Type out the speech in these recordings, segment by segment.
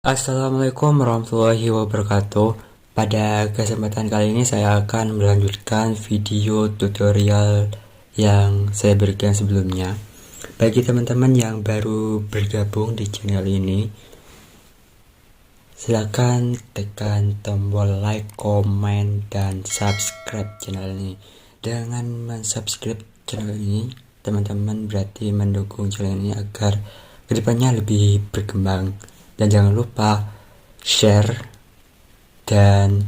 Assalamualaikum warahmatullahi wabarakatuh. Pada kesempatan kali ini saya akan melanjutkan video tutorial yang saya berikan sebelumnya. Bagi teman-teman yang baru bergabung di channel ini, silakan tekan tombol like, komen, dan subscribe channel ini. Dengan mensubscribe channel ini, teman-teman berarti mendukung channel ini agar kedepannya lebih berkembang. Dan jangan lupa share dan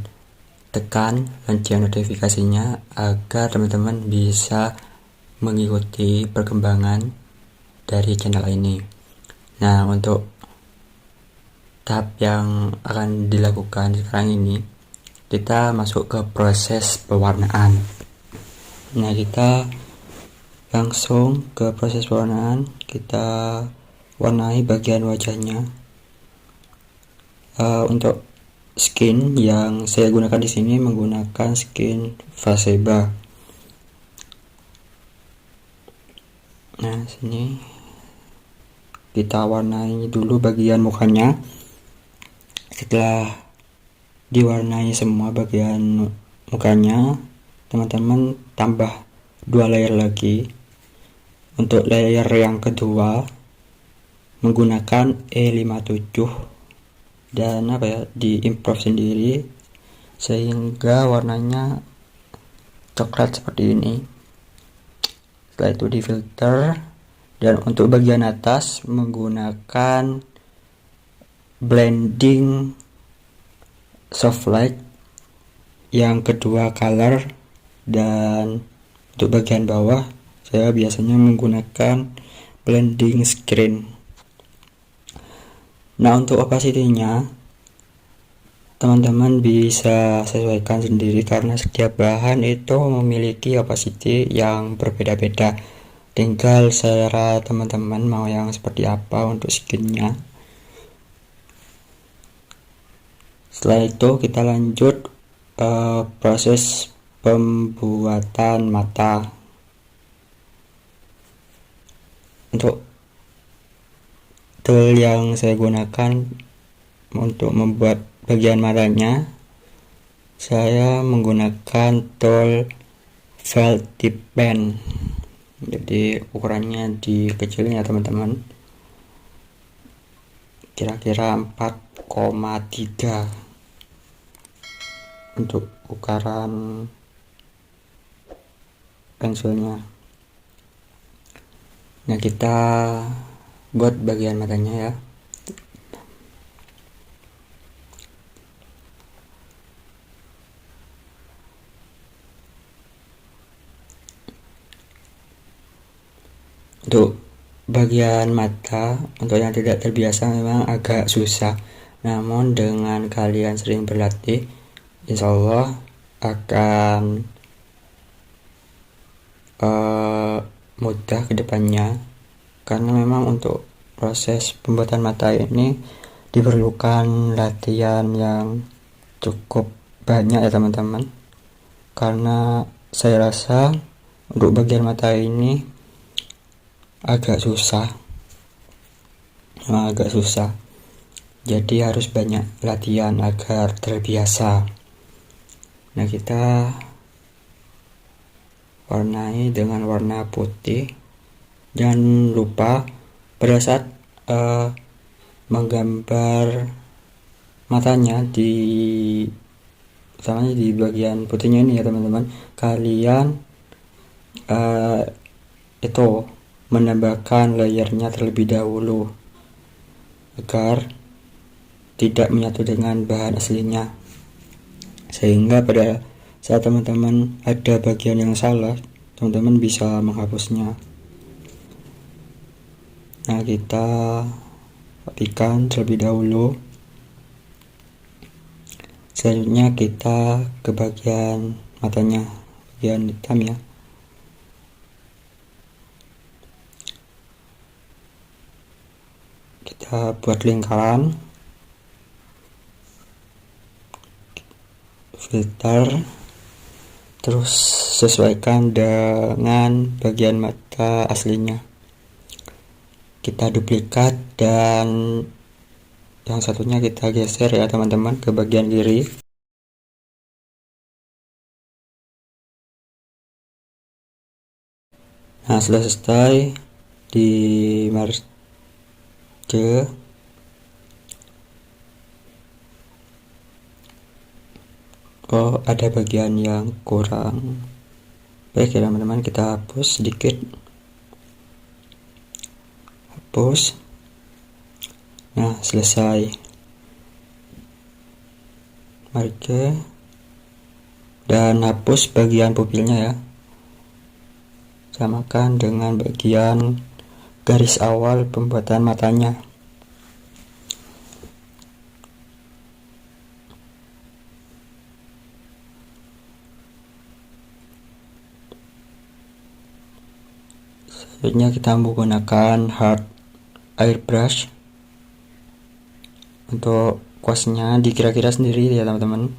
tekan lonceng notifikasinya agar teman-teman bisa mengikuti perkembangan dari channel ini. Nah, untuk tahap yang akan dilakukan sekarang ini, kita masuk ke proses pewarnaan. Nah, kita langsung ke proses pewarnaan. Kita warnai bagian wajahnya. Untuk skin yang saya gunakan di sini menggunakan skin Vaseba. Nah, sini kita warnai dulu bagian mukanya. Setelah diwarnai semua bagian mukanya, teman-teman tambah 2 layer lagi. Untuk layer yang kedua menggunakan E57 dan diimprove sendiri sehingga warnanya coklat seperti ini. Setelah itu di filter, dan untuk bagian atas menggunakan blending soft light yang kedua color, dan untuk bagian bawah saya biasanya menggunakan blending screen. Nah, untuk opacity-nya teman-teman bisa sesuaikan sendiri karena setiap bahan itu memiliki opacity yang berbeda-beda. Tinggal selera teman-teman mau yang seperti apa untuk skinnya. Setelah itu kita lanjut proses pembuatan mata. Untuk tool yang saya gunakan untuk membuat bagian matanya, saya menggunakan tool felt tip pen. Jadi ukurannya dikecilin ya teman-teman, kira-kira 4,3 untuk ukuran pensilnya. Nah, kita buat bagian matanya ya. Untuk bagian mata, untuk yang tidak terbiasa memang agak susah, namun dengan kalian sering berlatih, insya Allah akan mudah kedepannya. Karena memang untuk proses pembuatan mata ini diperlukan latihan yang cukup banyak ya teman-teman. Karena saya rasa untuk bagian mata ini agak susah, jadi harus banyak latihan agar terbiasa. Nah, kita warnai dengan warna putih. Jangan lupa pada saat menggambar matanya utamanya di bagian putihnya ini ya teman-teman, kalian itu menambahkan layernya terlebih dahulu agar tidak menyatu dengan bahan aslinya, sehingga pada saat teman-teman ada bagian yang salah, teman-teman bisa menghapusnya. Nah, kita rapikan terlebih dahulu. Selanjutnya kita ke bagian matanya, bagian hitam ya. Kita buat lingkaran, filter, terus sesuaikan dengan bagian mata aslinya. Kita duplikat dan yang satunya kita geser ya teman-teman ke bagian kiri. Nah, sudah selesai di merge. Oh, ada bagian yang kurang. Baik ya teman-teman, kita hapus sedikit. Hapus. Nah, selesai. Merge dan hapus bagian pupilnya ya. Samakan dengan bagian garis awal pembuatan matanya. Selanjutnya kita menggunakan hard airbrush. Untuk kuasnya dikira-kira sendiri ya teman-teman,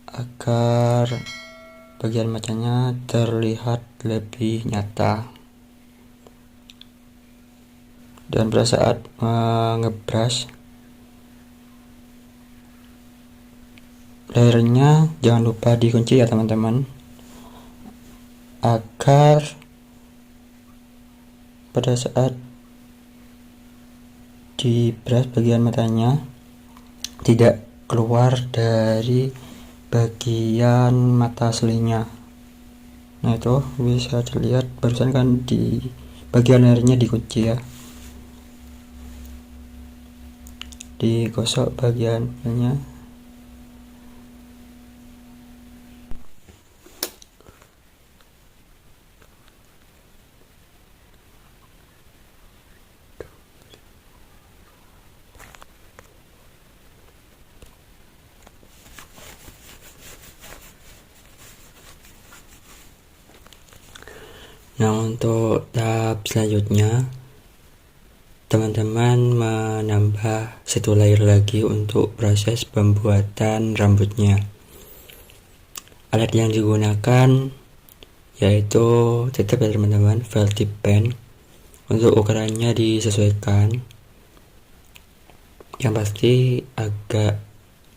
agar bagian matanya terlihat lebih nyata. Dan pada saat ngebrush, layernya jangan lupa dikunci ya teman-teman, agar pada saat di brush bagian matanya tidak keluar dari bagian mata aslinya. Nah, itu bisa dilihat barusan kan di bagian layernya dikunci ya, digosok bagiannya. Nah, untuk tahap selanjutnya teman-teman menambah satu layer lagi untuk proses pembuatan rambutnya. Alat yang digunakan yaitu tetap ya teman-teman, felt tip pen. Untuk ukurannya disesuaikan, yang pasti agak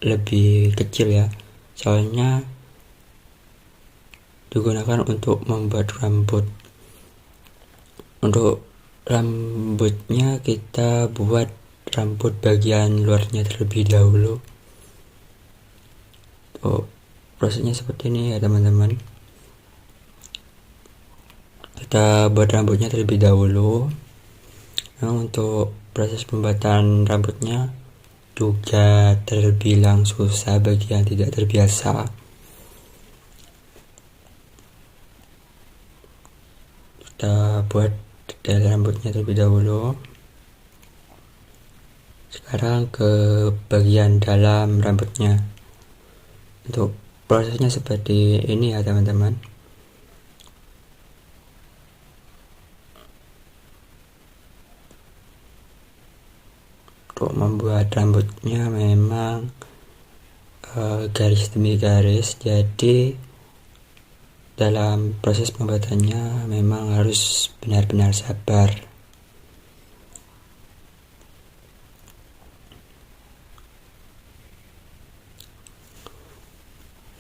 lebih kecil ya, soalnya digunakan untuk membuat rambut. Untuk rambutnya kita buat rambut bagian luarnya terlebih dahulu. Tuh, prosesnya seperti ini ya teman-teman. Kita buat rambutnya terlebih dahulu. Nah, untuk proses pembuatan rambutnya juga terbilang susah bagi yang tidak terbiasa. Kita buat detail rambutnya terlebih dahulu. Sekarang ke bagian dalam rambutnya. Untuk prosesnya seperti ini ya teman-teman. Untuk membuat rambutnya memang garis demi garis, jadi dalam proses pembuatannya memang harus benar-benar sabar.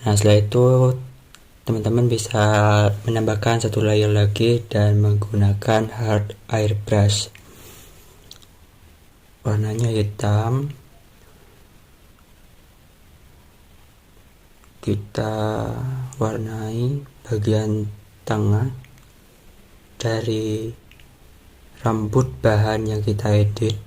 Nah, setelah itu teman-teman bisa menambahkan satu layer lagi dan menggunakan hard airbrush. Warnanya hitam. Kita warnai bagian tengah dari rambut bahan yang kita edit.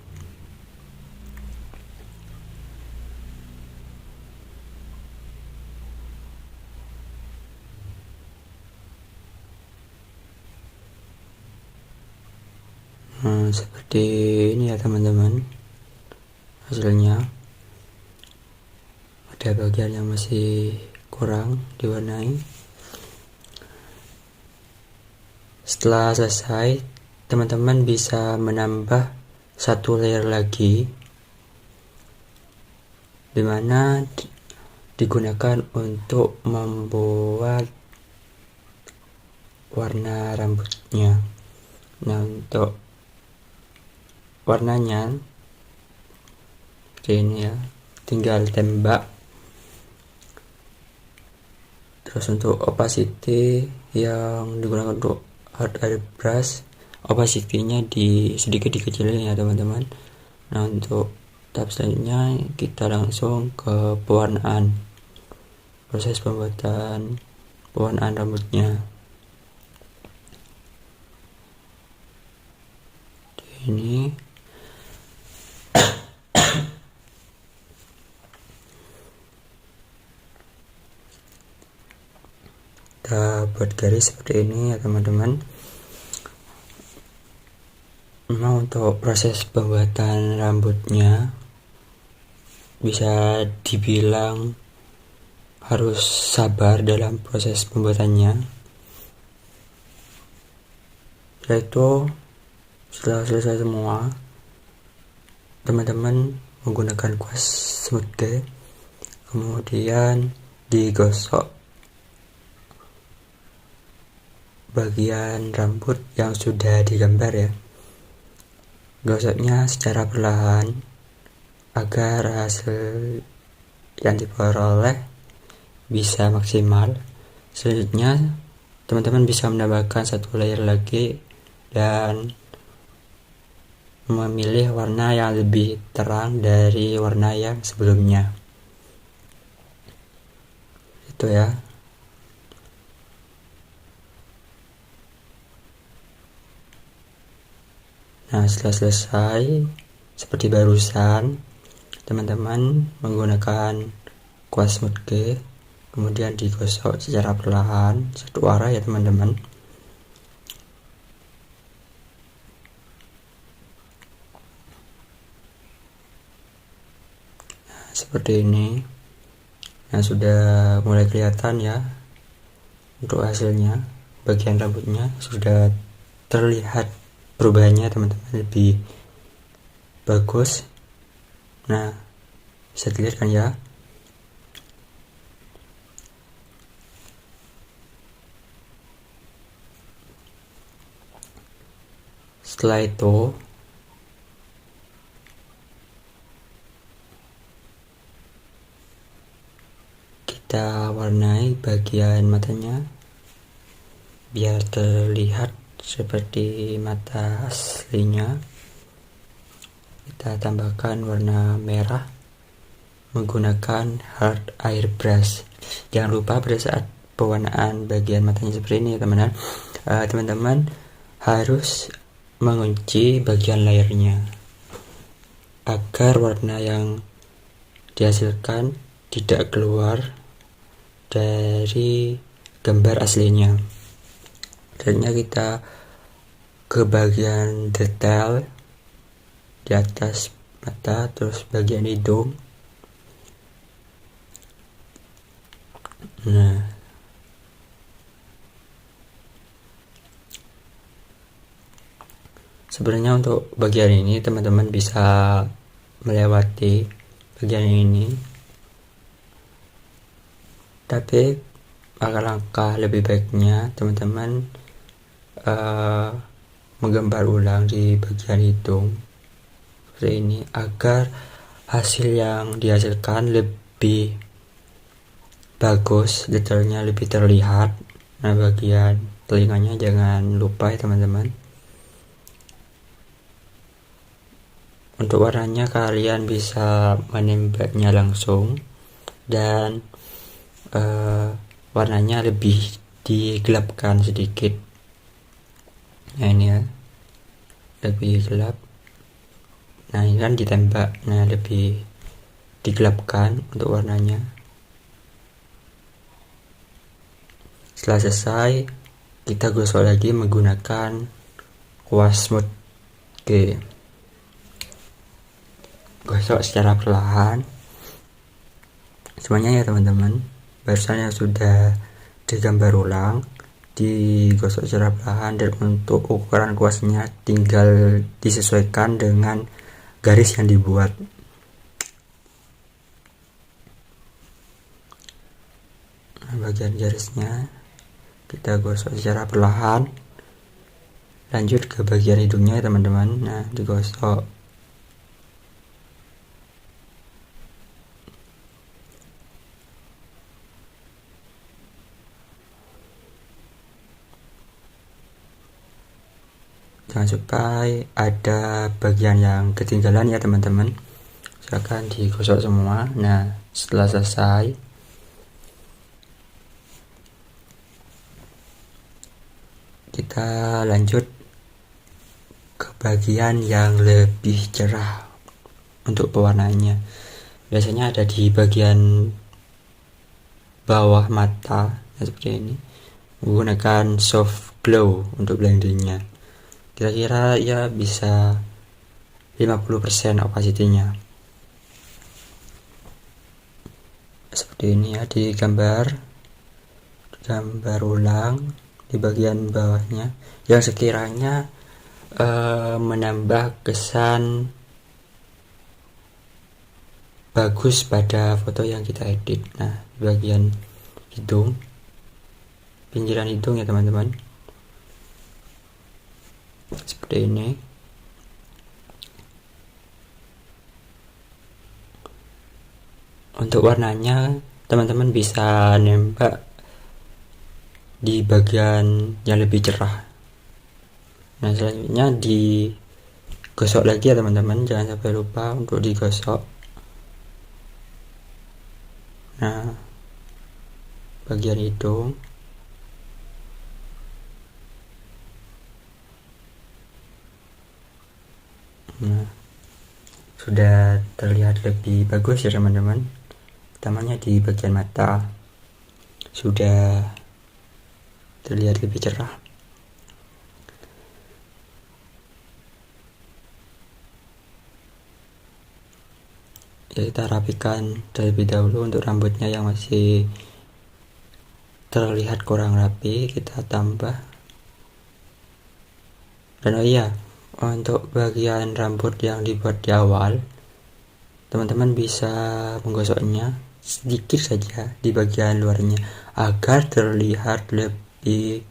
Nah, seperti ini ya teman-teman hasilnya. Ada bagian yang masih kurang diwarnai. Setelah selesai, teman-teman bisa menambah satu layer lagi, dimana digunakan untuk membuat warna rambutnya. Nah, untuk warnanya seperti ini ya, tinggal tembak. Terus untuk opacity yang digunakan untuk hard airbrush, opacity-nya sedikit dikecilin ya teman-teman. Nah untuk tahap selanjutnya kita langsung ke pewarnaan, proses pembuatan pewarnaan rambutnya. Ini kita buat garis seperti ini ya teman-teman. Memang untuk proses pembuatan rambutnya bisa dibilang harus sabar dalam proses pembuatannya. Setelah selesai semua, teman-teman menggunakan kuas smoothie, kemudian digosok bagian rambut yang sudah digambar ya. Gosoknya secara perlahan agar hasil yang diperoleh bisa maksimal. Selanjutnya teman-teman bisa menambahkan satu layer lagi dan memilih warna yang lebih terang dari warna yang sebelumnya. Itu ya. Nah setelah selesai seperti barusan, teman-teman menggunakan kuas smoothie, kemudian digosok secara perlahan satu arah ya teman-teman. Nah, seperti ini. Nah sudah mulai kelihatan ya untuk hasilnya. Bagian rambutnya sudah terlihat perubahannya teman-teman, lebih bagus. Nah bisa dilihat kan ya. Setelah itu kita warnai bagian matanya biar terlihat seperti mata aslinya. Kita tambahkan warna merah menggunakan hard airbrush. Jangan lupa pada saat pewarnaan bagian matanya seperti ini ya teman-teman, teman-teman harus mengunci bagian layarnya agar warna yang dihasilkan tidak keluar dari gambar aslinya. Selanjutnya kita ke bagian detail di atas mata, terus bagian hidung. Nah sebenarnya untuk bagian ini teman-teman bisa melewati bagian ini, tapi langkah lebih baiknya teman-teman menggambar ulang di bagian hidung seperti ini agar hasil yang dihasilkan lebih bagus, detailnya lebih terlihat. Nah bagian telinganya jangan lupa ya teman-teman. Untuk warnanya kalian bisa menembaknya langsung dan warnanya lebih digelapkan sedikit. Nah ini ya, lebih gelap. Nah ini kan ditembak, nah lebih digelapkan untuk warnanya. Setelah selesai kita gosok lagi menggunakan kuas smoothie. Gosok secara perlahan semuanya ya teman-teman. Barusan yang sudah digambar ulang digosok secara perlahan, dan untuk ukuran kuasnya tinggal disesuaikan dengan garis yang dibuat. Nah, bagian garisnya kita gosok secara perlahan. Lanjut ke bagian hidungnya ya teman-teman. Nah digosok jangan sampai ada bagian yang ketinggalan ya teman-teman. Silakan digosok semua. Nah, setelah selesai kita lanjut ke bagian yang lebih cerah untuk pewarnaannya. Biasanya ada di bagian bawah mata seperti ini. Menggunakan soft glow untuk blendingnya. Kira-kira ya bisa 50% opacity-nya. Seperti ini ya, di gambar ulang di bagian bawahnya yang sekiranya menambah kesan bagus pada foto yang kita edit. Nah, bagian hidung, pinggiran hidung ya teman-teman, seperti ini. Untuk warnanya teman-teman bisa nembak di bagian yang lebih cerah. Nah, selanjutnya digosok lagi ya teman-teman, jangan sampai lupa untuk digosok. Nah, bagian hidung, nah, sudah terlihat lebih bagus ya teman-teman. Utamanya di bagian mata sudah terlihat lebih cerah. Ya, kita rapikan terlebih dahulu. Untuk rambutnya yang masih terlihat kurang rapi, kita tambah. Dan oh iya, untuk bagian rambut yang dibuat di awal, teman-teman bisa menggosoknya sedikit saja di bagian luarnya agar terlihat lebih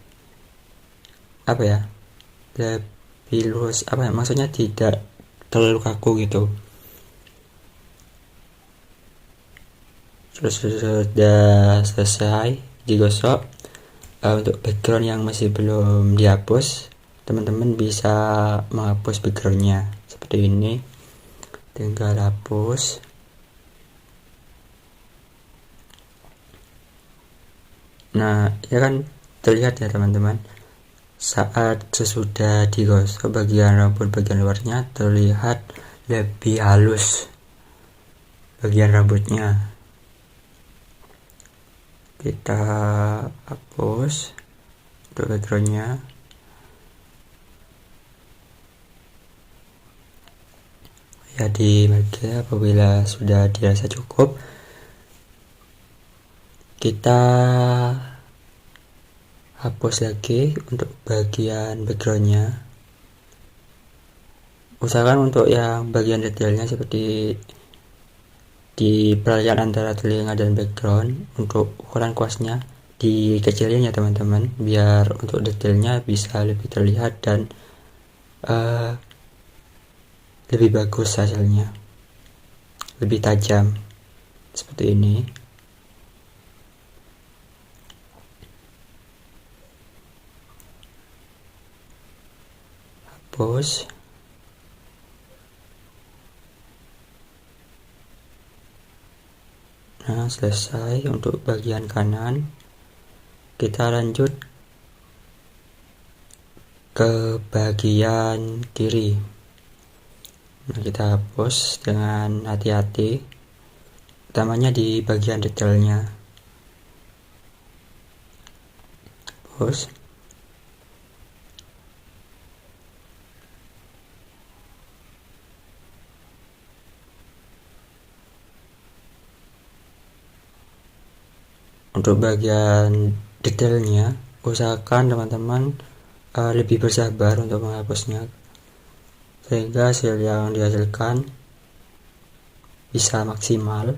lebih lurus, maksudnya tidak terlalu kaku gitu. Sudah selesai digosok. Untuk background yang masih belum dihapus, teman-teman bisa menghapus backgroundnya seperti ini. Tinggal hapus. Nah, ya kan terlihat ya teman-teman, saat sesudah digosok bagian rambut bagian luarnya terlihat lebih halus bagian rambutnya. Kita hapus untuk backgroundnya. Ya, di media apabila sudah dirasa cukup, kita hapus lagi untuk bagian backgroundnya. Usahakan untuk yang bagian detailnya seperti di peralihan antara telinga dan background, untuk ukuran kuasnya dikecilin ya teman-teman, biar untuk detailnya bisa lebih terlihat dan lebih bagus hasilnya, lebih tajam seperti ini. Hapus. Nah, selesai untuk bagian kanan. Kita lanjut ke bagian kiri. Nah, kita hapus dengan hati-hati, utamanya di bagian detailnya. Hapus. Untuk bagian detailnya, usahakan teman-teman lebih bersabar untuk menghapusnya, sehingga hasil yang dihasilkan bisa maksimal.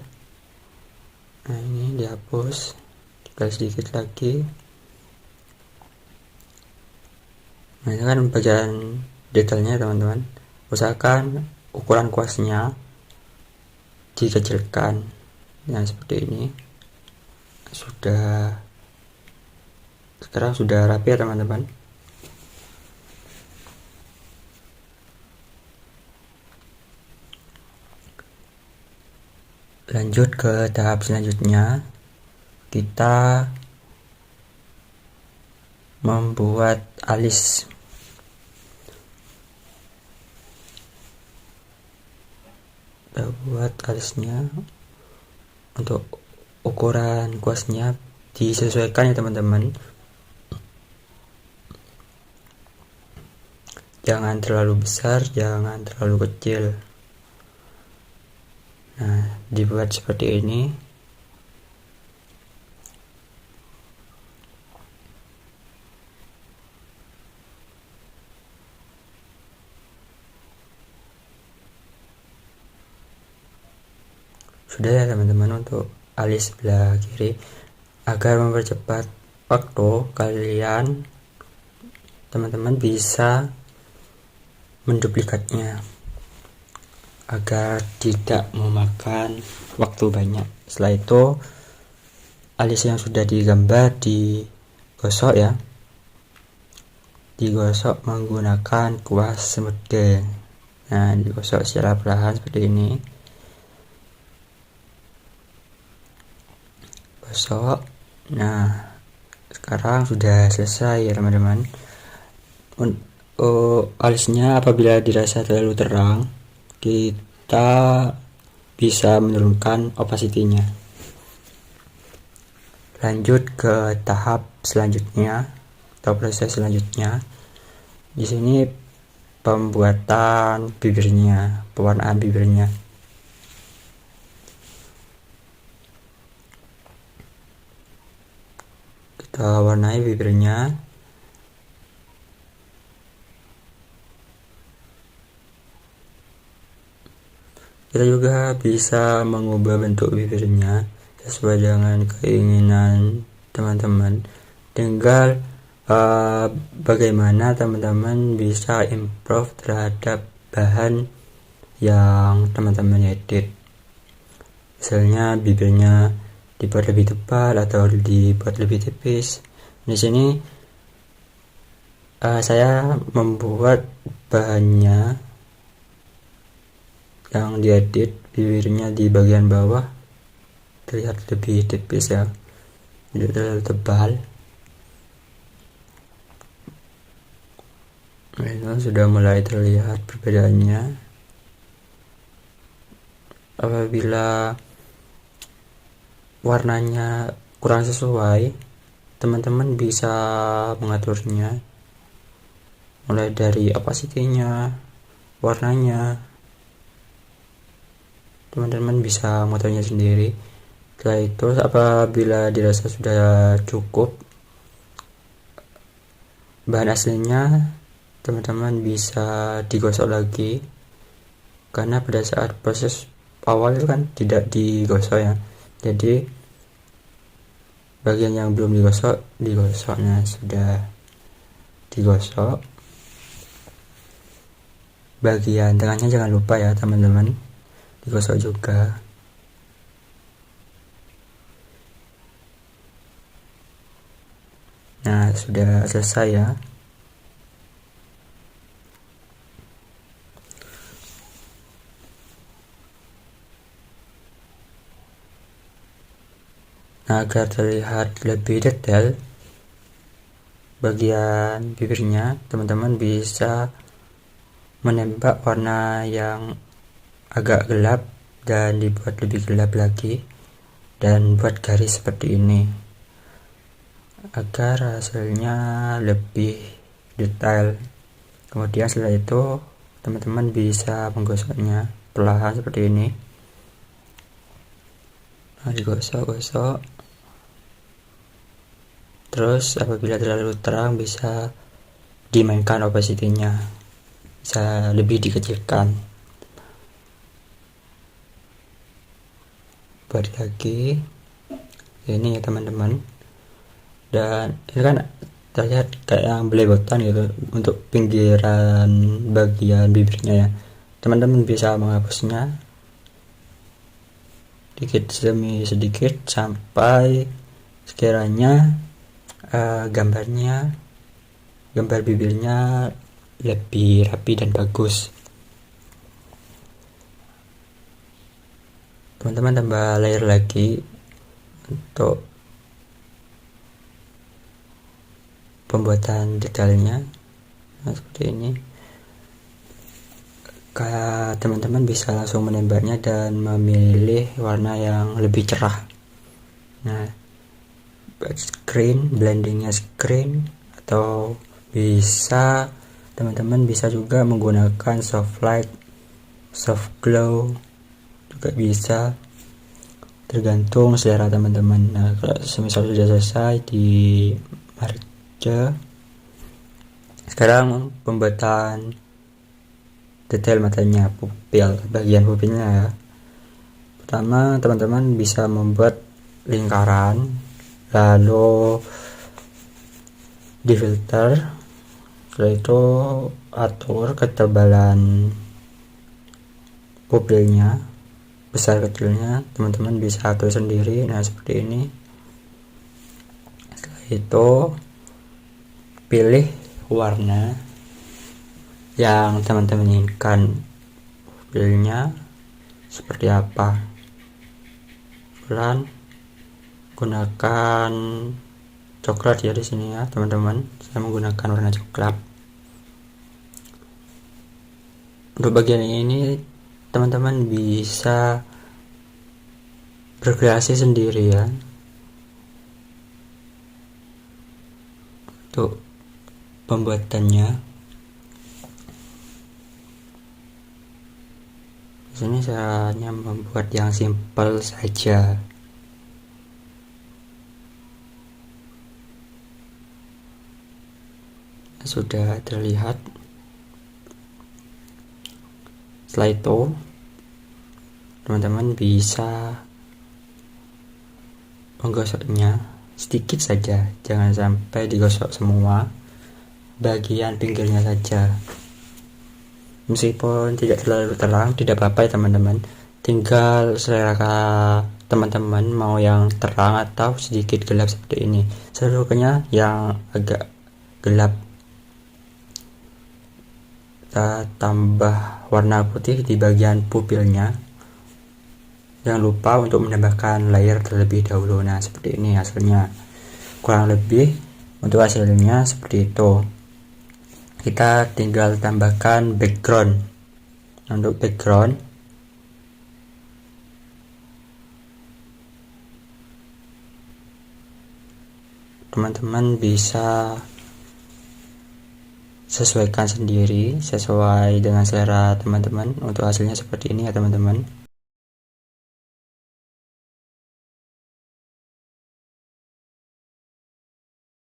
Nah, ini dihapus, tinggal sedikit lagi. Nah, ini kan bagian detailnya teman-teman, usahakan ukuran kuasnya dikecilkan. Nah, seperti ini. Sekarang sudah rapi ya teman-teman. Lanjut ke tahap selanjutnya, kita membuat alis. Kita buat alisnya. Untuk ukuran kuasnya disesuaikan ya teman-teman, jangan terlalu besar, jangan terlalu kecil. Nah, dibuat seperti ini. Sudah ya teman-teman untuk alis sebelah kiri. Agar mempercepat waktu kalian, teman-teman bisa menduplikatnya agar tidak memakan waktu banyak. Setelah itu alis yang sudah digambar digosok ya, digosok menggunakan kuas semut. Nah, digosok secara perlahan seperti ini. Gosok. Nah, sekarang sudah selesai ya teman-teman. Alisnya apabila dirasa terlalu terang, kita bisa menurunkan opacity-nya. Lanjut ke tahap selanjutnya atau proses selanjutnya. Di sini pembuatan bibirnya, pewarnaan bibirnya. Kita warnai bibirnya. Kita juga bisa mengubah bentuk bibirnya sesuai dengan keinginan teman-teman. Tinggal bagaimana teman-teman bisa improve terhadap bahan yang teman-teman edit. Misalnya bibirnya dibuat lebih tebal atau dibuat lebih tipis. Di sini saya membuat bahannya yang diedit, bibirnya di bagian bawah terlihat lebih tipis ya, tidak terlalu tebal. Nah, itu sudah mulai terlihat perbedaannya. Apabila warnanya kurang sesuai, teman-teman bisa mengaturnya mulai dari opacity-nya, warnanya. Teman-teman bisa mengaturnya sendiri. Setelah itu apabila dirasa sudah cukup bahan aslinya, teman-teman bisa digosok lagi, karena pada saat proses awal itu kan tidak digosok ya, jadi bagian yang belum digosoknya sudah digosok. Bagian tengahnya jangan lupa ya teman-teman, digosok juga. Nah, sudah selesai ya. Nah, agar terlihat lebih detail bagian bibirnya, teman-teman bisa menembak warna yang agak gelap dan dibuat lebih gelap lagi, dan buat garis seperti ini agar hasilnya lebih detail. Kemudian setelah itu teman-teman bisa menggosoknya perlahan seperti ini. Nah, digosok-gosok. Terus apabila terlalu terang bisa dimainkan opacity-nya, bisa lebih dikecilkan. Buat lagi ini ya teman-teman, dan ini kan terlihat kayak yang belepotan gitu untuk pinggiran bagian bibirnya ya. Teman-teman bisa menghapusnya sedikit demi sedikit sampai sekiranya gambar bibirnya lebih rapi dan bagus. teman-teman tambah layer lagi untuk pembuatan detailnya. Nah, seperti ini. Teman-teman bisa langsung menembaknya dan memilih warna yang lebih cerah. Nah, screen, blendingnya screen, atau bisa teman-teman bisa juga menggunakan soft light, soft glow juga bisa, tergantung selera teman-teman. Nah, kalau semisal sudah selesai di merge, sekarang pembuatan detail matanya, pupil, bagian pupilnya ya. Pertama, teman-teman bisa membuat lingkaran, lalu di filter, setelah itu atur ketebalan pupilnya, besar kecilnya teman-teman bisa atur sendiri. Nah, seperti ini. Setelah itu pilih warna yang teman-teman inginkan pupilnya seperti apa. Kemudian gunakan coklat ya di sini ya teman-teman. Saya menggunakan warna coklat. Untuk bagian ini teman-teman bisa berkreasi sendiri ya. Untuk pembuatannya, di sini saya hanya membuat yang simple saja. Sudah terlihat. Setelah itu teman-teman bisa menggosoknya sedikit saja, jangan sampai digosok semua, bagian pinggirnya saja. Meskipun tidak terlalu terang, tidak apa-apa ya teman-teman, tinggal selera teman-teman mau yang terang atau sedikit gelap seperti ini. Saya sukanya yang agak gelap. Kita tambah warna putih di bagian pupilnya. Jangan lupa untuk menambahkan layer terlebih dahulu. Nah, seperti ini hasilnya. Kurang lebih untuk hasilnya seperti itu. Kita tinggal tambahkan background. Untuk background, teman-teman bisa sesuaikan sendiri sesuai dengan selera teman-teman. Untuk hasilnya seperti ini ya teman-teman.